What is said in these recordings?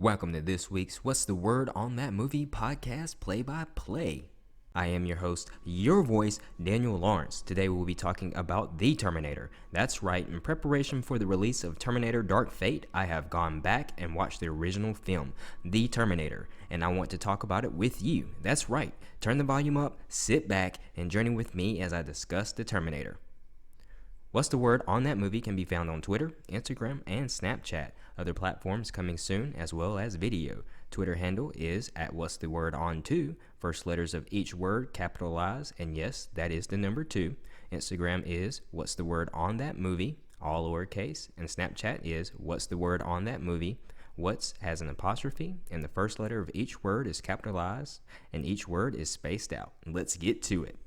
Welcome to this week's What's the Word on That Movie podcast play-by-play. I am your host, your voice, Daniel Lawrence. Today we will be talking about The Terminator. That's right, in preparation for the release of Terminator Dark Fate, I have gone back and watched the original film, The Terminator, and I want to talk about it with you. That's right, turn the volume up, sit back, and journey with me as I discuss The Terminator. What's the Word on That Movie can be found on Twitter, Instagram, and Snapchat. Other platforms coming soon, as well as video. Twitter handle is at What's the Word on 2. First letters of each word capitalized, and yes, that is the number 2. Instagram is What's the Word on That Movie, all lowercase, and Snapchat is What's the Word on That Movie. What's has an apostrophe, and the first letter of each word is capitalized, and each word is spaced out. Let's get to it.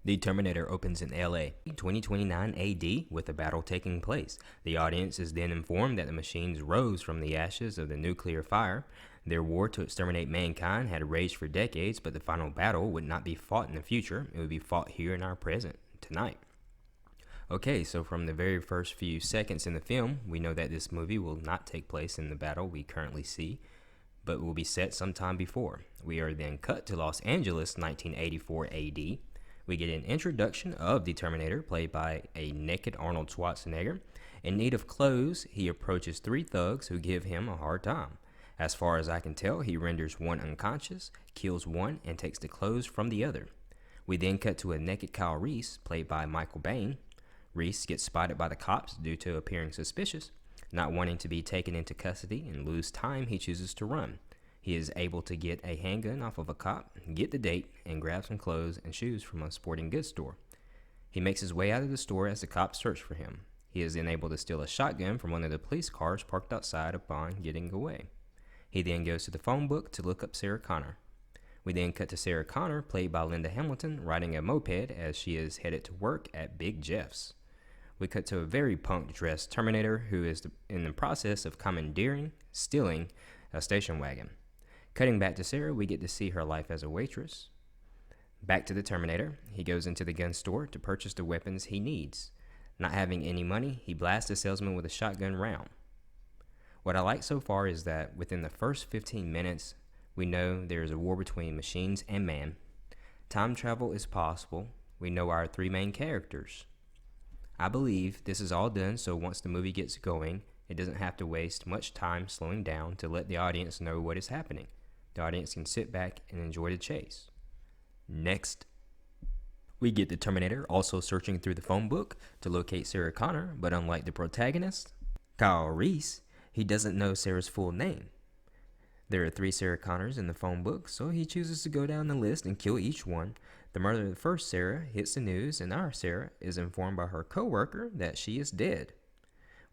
The Terminator opens in LA, 2029 AD, with a battle taking place. The audience is then informed that the machines rose from the ashes of the nuclear fire. Their war to exterminate mankind had raged for decades, but the final battle would not be fought in the future. It would be fought here in our present, tonight. Okay, so from the very first few seconds in the film, we know that this movie will not take place in the battle we currently see, but will be set sometime before. We are then cut to Los Angeles, 1984 AD. We get an introduction of the Terminator, played by a naked Arnold Schwarzenegger. In need of clothes, he approaches 3 thugs who give him a hard time. As far as I can tell, he renders one unconscious, kills one, and takes the clothes from the other. We then cut to a naked Kyle Reese, played by Michael Biehn. Reese gets spotted by the cops due to appearing suspicious. Not wanting to be taken into custody and lose time, he chooses to run. He is able to get a handgun off of a cop, get the date, and grab some clothes and shoes from a sporting goods store. He makes his way out of the store as the cops search for him. He is then able to steal a shotgun from one of the police cars parked outside upon getting away. He then goes to the phone book to look up Sarah Connor. We then cut to Sarah Connor, played by Linda Hamilton, riding a moped as she is headed to work at Big Jeff's. We cut to a very punk-dressed Terminator who is in the process of stealing a station wagon. Cutting back to Sarah, we get to see her life as a waitress. Back to the Terminator, he goes into the gun store to purchase the weapons he needs. Not having any money, he blasts the salesman with a shotgun round. What I like so far is that within the first 15 minutes, we know there is a war between machines and man. Time travel is possible. We know our 3 main characters. I believe this is all done so once the movie gets going, it doesn't have to waste much time slowing down to let the audience know what is happening. The audience can sit back and enjoy the chase. Next, we get the Terminator also searching through the phone book to locate Sarah Connor, but unlike the protagonist, Kyle Reese, he doesn't know Sarah's full name. There are 3 Sarah Connors in the phone book, so he chooses to go down the list and kill each one. The murder of the first Sarah hits the news, and our Sarah is informed by her co-worker that she is dead.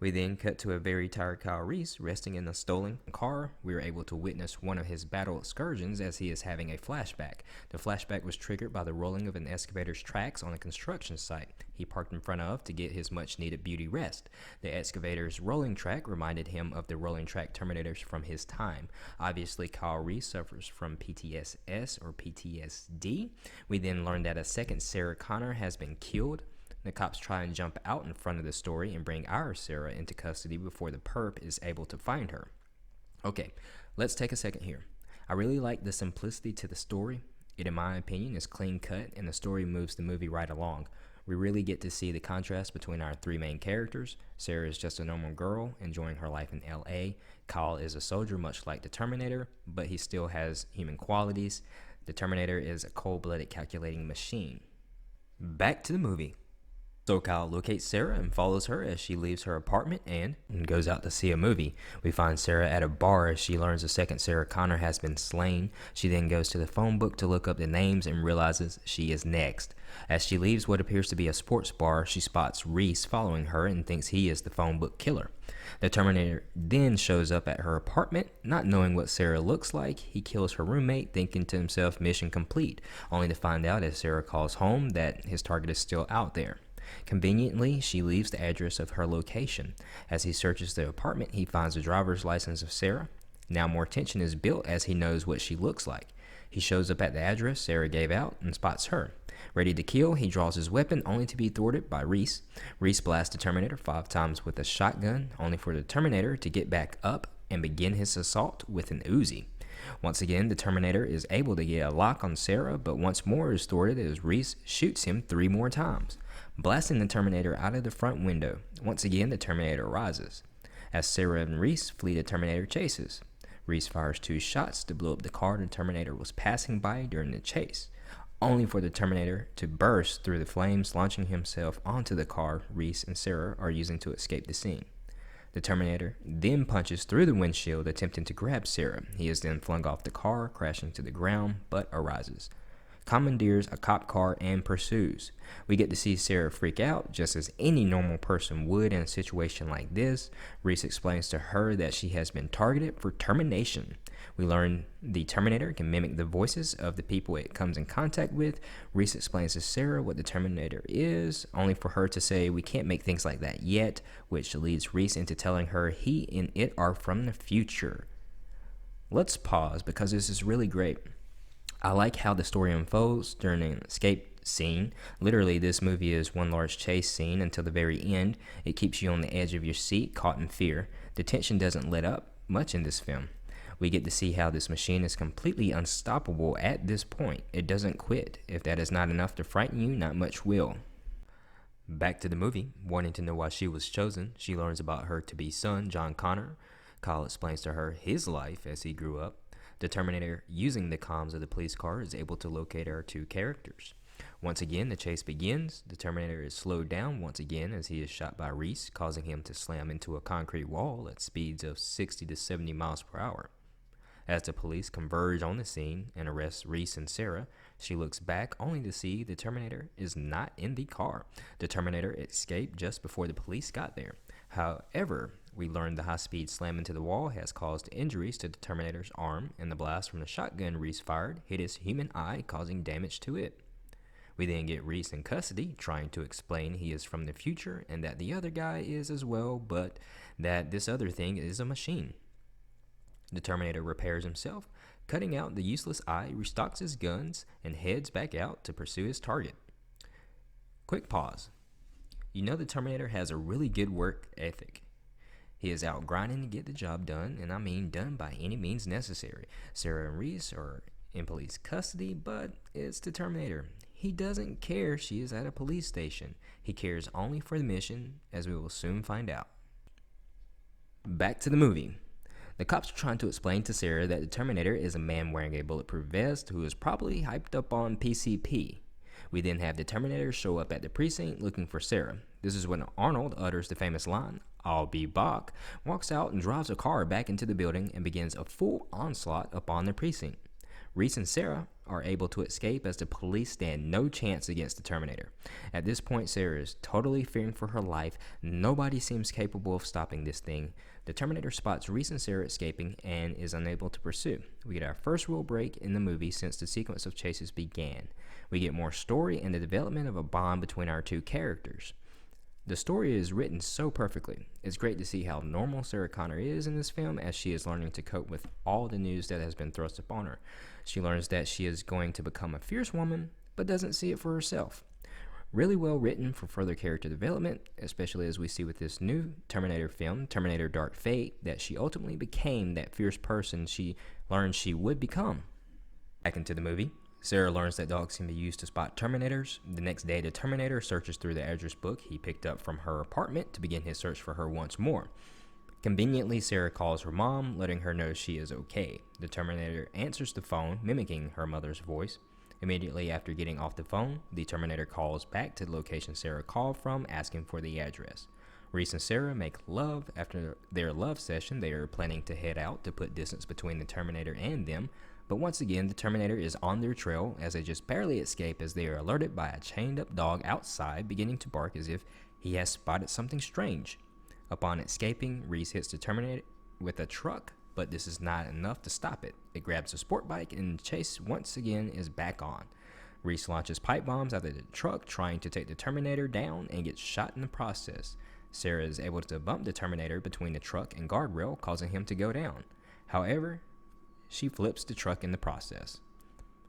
We then cut to a very tired Kyle Reese resting in a stolen car. We are able to witness one of his battle excursions as he is having a flashback. The flashback was triggered by the rolling of an excavator's tracks on a construction site he parked in front of to get his much-needed beauty rest. The excavator's rolling track reminded him of the rolling track Terminators from his time. Obviously, Kyle Reese suffers from PTSS or PTSD. We then learn that a second Sarah Connor has been killed. The cops try and jump out in front of the story and bring our Sarah into custody before the perp is able to find her. Okay, let's take a second here. I really like the simplicity to the story. It, in my opinion, is clean cut and the story moves the movie right along. We really get to see the contrast between our 3 main characters. Sarah is just a normal girl enjoying her life in LA. Kyle is a soldier much like the Terminator, but he still has human qualities. The Terminator is a cold-blooded calculating machine. Back to the movie. So Kyle locates Sarah and follows her as she leaves her apartment and goes out to see a movie. We find Sarah at a bar as she learns the second Sarah Connor has been slain. She then goes to the phone book to look up the names and realizes she is next. As she leaves what appears to be a sports bar, she spots Reese following her and thinks he is the phone book killer. The Terminator then shows up at her apartment. Not knowing what Sarah looks like, he kills her roommate, thinking to himself, mission complete, only to find out as Sarah calls home that his target is still out there. Conveniently, she leaves the address of her location. As he searches the apartment, he finds the driver's license of Sarah. Now more tension is built as he knows what she looks like. He shows up at the address Sarah gave out and spots her. Ready to kill, he draws his weapon only to be thwarted by Reese. Reese blasts the Terminator 5 times with a shotgun, only for the Terminator to get back up and begin his assault with an Uzi. Once again, the Terminator is able to get a lock on Sarah, but once more is thwarted as Reese shoots him 3 more times, blasting the Terminator out of the front window. Once again, the Terminator rises. As Sarah and Reese flee, the Terminator chases. Reese fires 2 shots to blow up the car the Terminator was passing by during the chase, only for the Terminator to burst through the flames, launching himself onto the car Reese and Sarah are using to escape the scene. The Terminator then punches through the windshield, attempting to grab Sarah. He is then flung off the car, crashing to the ground, but arises, commandeers a cop car, and pursues. We get to see Sarah freak out, just as any normal person would in a situation like this. Reese explains to her that she has been targeted for termination. We learn the Terminator can mimic the voices of the people it comes in contact with. Reese explains to Sarah what the Terminator is, only for her to say, "We can't make things like that yet," which leads Reese into telling her he and it are from the future. Let's pause because this is really great. I like how the story unfolds during an escape scene. Literally, this movie is one large chase scene until the very end. It keeps you on the edge of your seat, caught in fear. The tension doesn't let up much in this film. We get to see how this machine is completely unstoppable at this point. It doesn't quit. If that is not enough to frighten you, not much will. Back to the movie. Wanting to know why she was chosen, she learns about her to-be son, John Connor. Kyle explains to her his life as he grew up. The Terminator, using the comms of the police car, is able to locate our 2 characters. Once again, the chase begins. The Terminator is slowed down once again as he is shot by Reese, causing him to slam into a concrete wall at speeds of 60 to 70 miles per hour. As the police converge on the scene and arrest Reese and Sarah, she looks back only to see the Terminator is not in the car. The Terminator escaped just before the police got there. However, we learned the high-speed slam into the wall has caused injuries to the Terminator's arm, and the blast from the shotgun Reese fired hit his human eye, causing damage to it. We then get Reese in custody, trying to explain he is from the future and that the other guy is as well, but that this other thing is a machine. The Terminator repairs himself, cutting out the useless eye, restocks his guns, and heads back out to pursue his target. Quick pause. You know the Terminator has a really good work ethic. He is out grinding to get the job done, and I mean done by any means necessary. Sarah and Reese are in police custody, but it's the Terminator. He doesn't care she is at a police station. He cares only for the mission, as we will soon find out. Back to the movie. The cops are trying to explain to Sarah that the Terminator is a man wearing a bulletproof vest who is probably hyped up on PCP. We then have the Terminator show up at the precinct looking for Sarah. This is when Arnold utters the famous line, "I'll be back," walks out and drives a car back into the building and begins a full onslaught upon the precinct. Reese and Sarah are able to escape as the police stand no chance against the Terminator. At this point, Sarah is totally fearing for her life. Nobody seems capable of stopping this thing. The Terminator spots Reese and Sarah escaping and is unable to pursue. We get our first real break in the movie since the sequence of chases began. We get more story and the development of a bond between our 2 characters. The story is written so perfectly. It's great to see how normal Sarah Connor is in this film as she is learning to cope with all the news that has been thrust upon her. She learns that she is going to become a fierce woman, but doesn't see it for herself. Really well written for further character development, especially as we see with this new Terminator film, Terminator Dark Fate, that she ultimately became that fierce person she learned she would become. Back into the movie. Sarah learns that dogs can be used to spot Terminators. The next day, the Terminator searches through the address book he picked up from her apartment to begin his search for her once more. Conveniently, Sarah calls her mom, letting her know she is okay. The Terminator answers the phone, mimicking her mother's voice. Immediately after getting off the phone, the Terminator calls back to the location Sarah called from, asking for the address. Reese and Sarah make love. After their love session, they are planning to head out to put distance between the Terminator and them. But once again, the Terminator is on their trail as they just barely escape as they are alerted by a chained-up dog outside beginning to bark as if he has spotted something strange. Upon escaping, Reese hits the Terminator with a truck, but this is not enough to stop it. It grabs a sport bike and the chase once again is back on. Reese launches pipe bombs out of the truck trying to take the Terminator down and gets shot in the process. Sarah is able to bump the Terminator between the truck and guardrail, causing him to go down. However, she flips the truck in the process.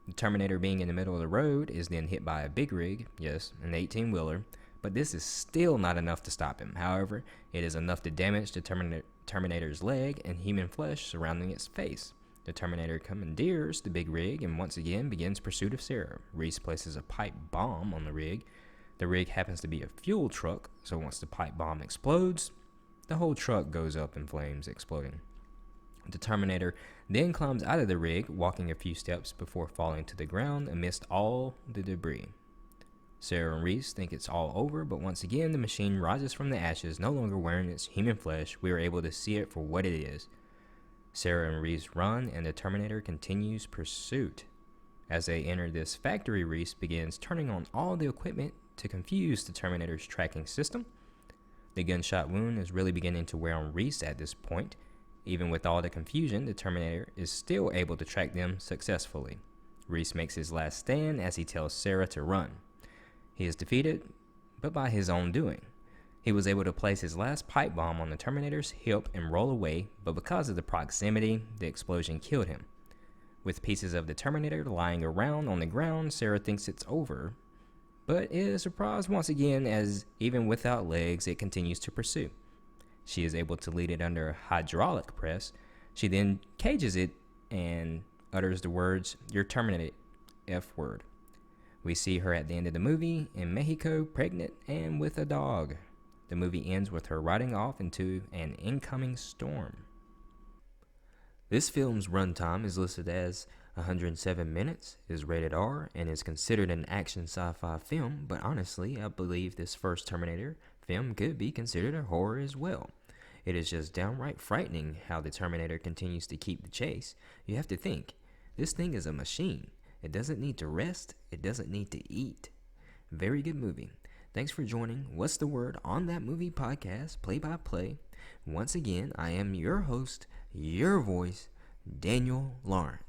The Terminator, being in the middle of the road, is then hit by a big rig, yes, an 18-wheeler, But this is still not enough to stop him. However, it is enough to damage the Terminator's leg and human flesh surrounding its face. The Terminator commandeers the big rig and once again begins pursuit of Sarah. Reese places a pipe bomb on the rig. The rig happens to be a fuel truck, so once the pipe bomb explodes, the whole truck goes up in flames, exploding. The Terminator then climbs out of the rig, walking a few steps before falling to the ground amidst all the debris. Sarah and Reese think it's all over, but once again the machine rises from the ashes, no longer wearing its human flesh. We are able to see it for what it is. Sarah and Reese run, and the Terminator continues pursuit. As they enter this factory, Reese begins turning on all the equipment to confuse the Terminator's tracking system. The gunshot wound is really beginning to wear on Reese at this point. Even with all the confusion, the Terminator is still able to track them successfully. Reese makes his last stand as he tells Sarah to run. He is defeated, but by his own doing. He was able to place his last pipe bomb on the Terminator's hip and roll away, but because of the proximity, the explosion killed him. With pieces of the Terminator lying around on the ground, Sarah thinks it's over, but is surprised once again as even without legs, it continues to pursue. She is able to lead it under a hydraulic press. She then cages it and utters the words, "You're terminated, F word." We see her at the end of the movie in Mexico, pregnant and with a dog. The movie ends with her riding off into an incoming storm. This film's runtime is listed as 107 minutes, is rated R, and is considered an action sci-fi film, but honestly, I believe this first Terminator film could be considered a horror as well. It is just downright frightening how the Terminator continues to keep the chase. You have to think, this thing is a machine. It doesn't need to rest, it doesn't need to eat. Very good movie. Thanks for joining What's the Word on That Movie podcast, play by play. Once again, I am your host, your voice, Daniel Lawrence.